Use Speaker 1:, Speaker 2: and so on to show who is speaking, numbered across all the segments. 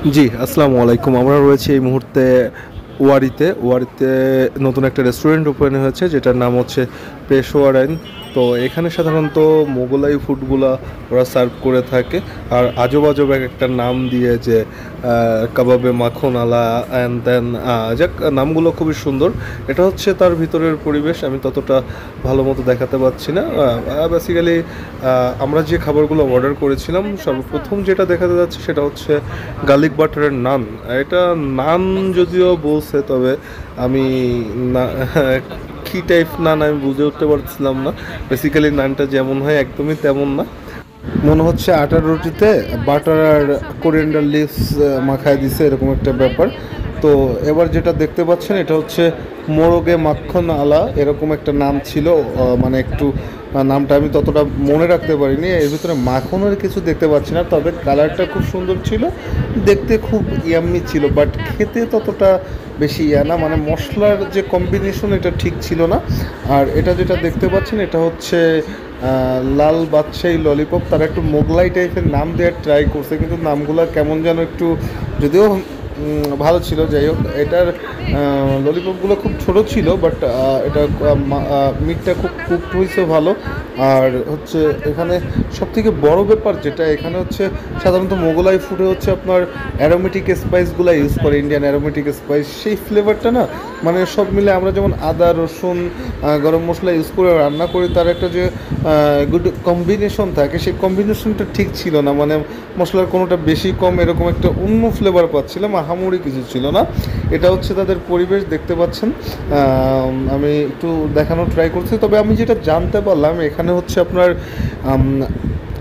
Speaker 1: জি, আসসালামু আলাইকুম। আমরা রয়েছি এই মুহূর্তে ওয়ারিতে নতুন একটা রেস্টুরেন্ট ওপেন হয়েছে যেটার নাম হচ্ছে পেশোয়ারাইন। তো এখানে সাধারণত মোগলাই ফুডগুলা ওরা সার্ভ করে থাকে। আর আজব আজব এক একটা নাম দিয়ে যে কাবাবে মাখন আলা অ্যান্ড দেন যাক, নামগুলো খুবই সুন্দর। এটা হচ্ছে তার ভিতরের পরিবেশ, আমি ততটা ভালো মতো দেখাতে পারছি না। বেসিক্যালি আমরা যে খাবারগুলো অর্ডার করেছিলাম, সর্বপ্রথম যেটা দেখাতে যাচ্ছে সেটা হচ্ছে গার্লিক বাটারের নান। এটা নান যদিও বলছে, তবে আমি না কী টাইপ নান আমি বুঝে উঠতে পারছিলাম না। বেসিক্যালি নানটা যেমন হয় একদমই তেমন না, মনে হচ্ছে আটার রুটিতে বাটার আর কোরিয়ান্ডার লিভস মাখায় দিছে, এরকম একটা ব্যাপার। তো এবার যেটা দেখতে পাচ্ছেন এটা হচ্ছে মোরগে মাখন আলা, এরকম একটা নাম ছিল। মানে একটু নামটা আমি ততটা মনে রাখতে পারিনি। এর ভিতরে মাখনের কিছু দেখতে পাচ্ছি না, তবে কালারটা খুব সুন্দর ছিল, দেখতে খুব ইয়াম্মি ছিল, বাট খেতে ততটা বেশি ইয়া না, মানে মশলার যে কম্বিনেশন এটা ঠিক ছিল না। আর এটা যেটা দেখতে পাচ্ছেন এটা হচ্ছে লাল বাদশাহী ললিপপ। তারা একটু মোগলাই টাইপের নাম দেওয়ার ট্রাই করছে, কিন্তু নামগুলো কেমন যেন একটু, যদিও ভালো ছিল। যাই হোক, এটার ললিপপগুলো খুব ছোট ছিল, বাট এটা মিটটা খুব কুকড হয়েছে ভালো। আর হচ্ছে এখানে সবথেকে বড় ব্যাপার যেটা এখানে হচ্ছে, সাধারণত মোগলাই ফুডে হচ্ছে আপনার অ্যারোমেটিক স্পাইসগুলো ইউজ করে, ইন্ডিয়ান অ্যারোমেটিক স্পাইস, সেই ফ্লেভারটা না, মানে সব মিলে আমরা যেমন আদা রসুন গরম মশলা ইউজ করে রান্না করি, তার একটা যে গুড কম্বিনেশন থাকে, সেই কম্বিনেশনটা ঠিক ছিল না। মানে মশলার কোনোটা বেশি কম, এরকম একটা অন্য ফ্লেভার পাচ্ছিলাম, আহামরি কিছু ছিল না। এটা হচ্ছে তাদের পরিবেশ, দেখতে পাচ্ছেন। আমি একটু দেখানোর ট্রাই করছি, তবে আমি যেটা জানতে পারলাম এখানে হচ্ছে আপনার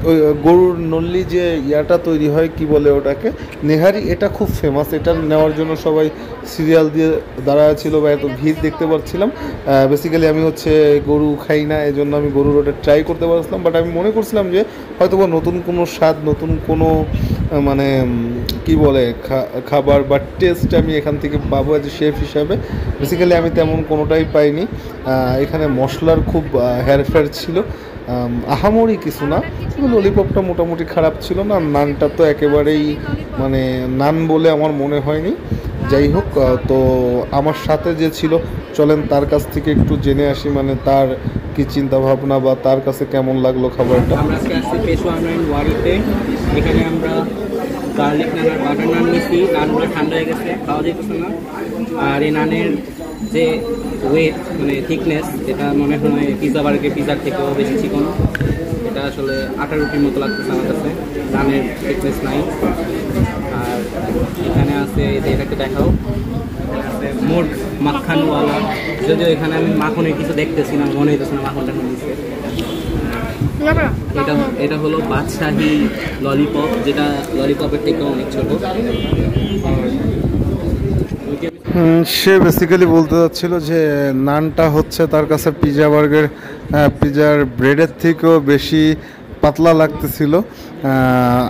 Speaker 1: ওই গরুর নল্লি যে ইয়াটা তৈরি হয়, কি বলে ওটাকে, নেহারি, এটা খুব ফেমাস। এটা নেওয়ার জন্য সবাই সিরিয়াল দিয়ে দাঁড়ায় ছিল বা এত ভিড় দেখতে পাচ্ছিলাম। বেসিক্যালি আমি হচ্ছে গরু খাই না, এই জন্য আমি গরুর ওটা ট্রাই করতে পারছিলাম, বাট আমি মনে করছিলাম যে হয়তো বা নতুন কোনো স্বাদ, নতুন কোনো মানে কি বলে খাবার বা টেস্ট আমি এখান থেকে পাবো অ্যাজ এ শেফ হিসাবে। বেসিক্যালি আমি তেমন কোনোটাই পাইনি। এখানে মশলার খুব হেরফের ছিল, আহামরি কিছু না। কিন্তু ললিপপটা মোটামুটি খারাপ ছিল না, নানটা তো একেবারেই মানে নান বলে আমার মনে হয়নি। যাই হোক, তো আমার সাথে যে ছিল, চলেন তার কাছ থেকে একটু জেনে আসি, মানে তার কি চিন্তা ভাবনা বা তার কাছে কেমন লাগলো খাবারটা।
Speaker 2: আমরা আজকে আসছি পেশোয়ারাইন ওয়ারিতে। এখানে আমরা গার্লিক নান আর বাটার নান নিচ্ছি। নানগুলো ঠান্ডা হয়ে গেছে, খাওয়া যেতেছে না। আর এই নানের যে ওয়েট, মানে থিকনেস, এটা মনে হয় পিজার থেকেও বেশি চিকন। এটা আসলে আটা রুটির মতো লাগতেছে আমার কাছে, নানের থিকনেস নাই। আর এখানে আছে, এটাকে দেখাও, মোট মাখানওয়ালা, যদিও এখানে আমি মাখনের কিছু দেখতেছি না, মনে হইতেছে না মাখনটা নিচ্ছে। এটা এটা হলো বাদশাহী ললিপপ, যেটা ললিপপের থেকে অনেক ছোট।
Speaker 1: সে বেসিক্যালি বলতে চাচ্ছিল যে নানটা হচ্ছে তার কাছে পিজার ব্রেডের থেকেও বেশি পাতলা লাগতেছিল,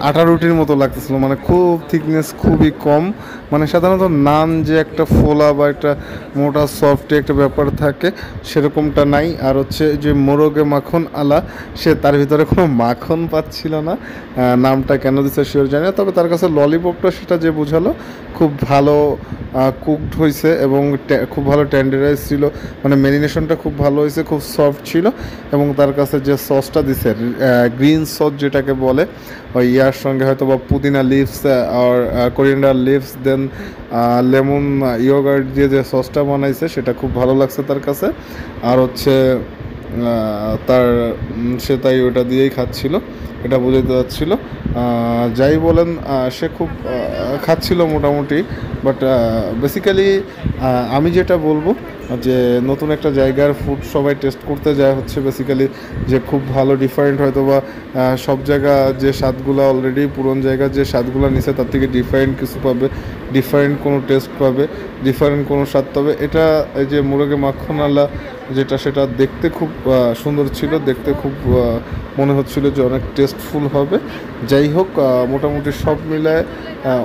Speaker 1: আটা রুটির মতো লাগতেছিল, মানে খুব থিকনেস খুবই কম। মানে সাধারণত নান যে একটা ফোলা বা একটা মোটা সফট একটা ব্যাপার থাকে, সেরকমটা নাই। আর হচ্ছে যে মোরগে মাখন আলা, সে তার ভিতরে কোনো মাখন পাচ্ছিল না। নামটা কেন দিচ্ছে শিওর জানি না, তবে তার কাছে ললিপপটা সেটা যে বোঝালো খুব ভালো কুকড হয়েছে এবং খুব ভালো টেন্ডারাইজ ছিল, মানে ম্যারিনেশনটা খুব ভালো হয়েছে, খুব সফট ছিল। এবং তার কাছে যে সসটা দিছে, গ্রিন সস যেটাকে বলে, ওই ইয়ার সঙ্গে হয়তো বা পুদিনা লিভস আর কোরিয়ান্ডার লিভস, দেন লেমন ইয়োগার্ট দিয়ে যে সসটা বানাইছে, সেটা খুব ভালো লাগছে তার কাছে। আর হচ্ছে তার সে তাই ওটা দিয়েই খাচ্ছিল, এটা বোঝাতে যাচ্ছিল। যাই বলেন, সে খুব খাচ্ছিল মোটামুটি। বাট বেসিক্যালি আমি যেটা বলবো যে নতুন একটা জায়গার ফুড সবাই টেস্ট করতে যায় হচ্ছে বেসিক্যালি যে খুব ভালো ডিফারেন্ট, হয়তো বা সব জায়গা যে স্বাদগুলো অলরেডি পুরনো জায়গার যে স্বাদগুলো নিছে তার থেকে ডিফারেন্ট কিছু পাবে, ডিফারেন্ট কোনো টেস্ট পাবে, ডিফারেন্ট কোনো স্বাদ পাবে। এটা এই যে মুরগে মাখনওয়ালা যেটা, সেটা দেখতে খুব সুন্দর ছিল, দেখতে খুব মনে হচ্ছিল যে অনেক টেস্টফুল হবে। যাই হোক, মোটামুটি সব মিলায়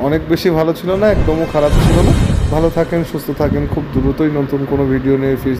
Speaker 1: অনেক বেশি ভালো ছিল না, একদমও খারাপ ছিল না। ভালো থাকেন, সুস্থ থাকেন, খুব দ্রুতই নতুন কোনো ভিডিও নিয়ে